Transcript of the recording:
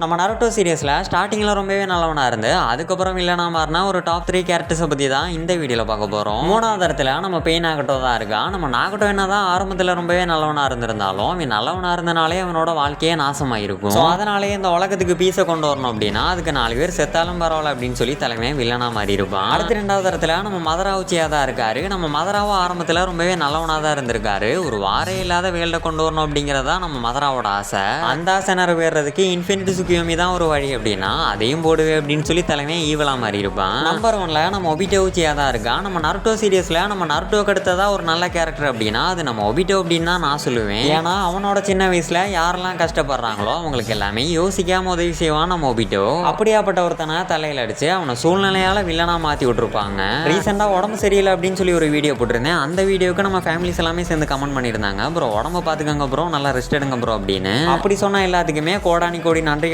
நம்ம நருட்டோ சீரியஸில் ஸ்டார்டிங்கில் ரொம்பவே நல்லவனாக இருந்து அதுக்கப்புறம் வில்லனா மாறினா ஒரு டாப் 3 கேரக்டர்ஸை பற்றி தான் இந்த வீடியோவில் பார்க்க போகிறோம். மூணாவது இடத்துல நம்ம பெயின் நாகட்டோ தான் இருக்கான். நம்ம நாகட்டோ என்ன தான் ஆரம்பத்தில் ரொம்பவே நல்லவனாக இருந்திருந்தாலும் அவன் நல்லவனாக இருந்தனாலே அவனோட வாழ்க்கையே நாசமாக இருக்கும். ஸோ அதனாலே இந்த உலகத்துக்கு பீஸை கொண்டு வரணும் அப்படின்னா அதுக்கு 4 பேர் செத்தாலும் பரவாயில்ல அப்படின்னு சொல்லி தலைமையை வில்லனாக மாறி இருப்பான். அடுத்த 2வது இடத்துல நம்ம மதராவுச்சியாக தான் இருக்காரு. நம்ம மதராவும் ஆரம்பத்தில் ரொம்பவே நல்லவனாக தான் இருந்திருக்காரு. ஒரு வாரே இல்லாத வேல்டை கொண்டு வரணும் அப்படிங்கிறதா நம்ம மதராவோட ஆசை. அந்த ஆசை நிறைவேறதுக்கு இன்ஃபினிட்டி சுக்கியோமி தான் ஒரு வழி அப்படின்னா அதையும் போடுவே அப்படின்னு சொல்லி தலைமை ஈவலா மாதிரி இருப்பான். நம்பர் 1ல நம்ம ஒபிட்டோ உச்சியா தான் இருக்கான். நம்ம நருட்டோ சீரியஸ்ல நம்ம நருட்டோக்கு அடுத்ததா ஒரு நல்ல கேரக்டர் அப்படின்னா அது நம்ம ஒபிட்டோ அப்படின்னு தான் நான் சொல்லுவேன். ஏன்னா அவனோட சின்ன வயசுல யாரெல்லாம் கஷ்டப்படுறாங்களோ அவங்களுக்கு எல்லாமே யோசிக்காம உதவி செய்வான் நம்ம ஒபிட்டோ. அப்படியாப்பட்ட ஒருத்தனை தலையில அடிச்சு அவனை சூழ்நிலையால வில்லனா மாத்தி விட்டுருப்பாங்க. ரீசெண்டா உடம்பு சரியில்லை அப்படின்னு சொல்லி ஒரு வீடியோ போட்டிருந்தேன். அந்த வீடியோக்கு நம்ம ஃபேமிலிஸ் எல்லாமே சேர்ந்து கமெண்ட் பண்ணியிருந்தாங்க. ப்ரோ உடம்ப பாத்துக்கங்க ப்ரோ, நல்லா ரெஸ்ட் எடுங்க ப்ரோ அப்படின்னு. அப்படி சொன்னா எல்லாத்துக்குமே கோடானி கோடி நன்றி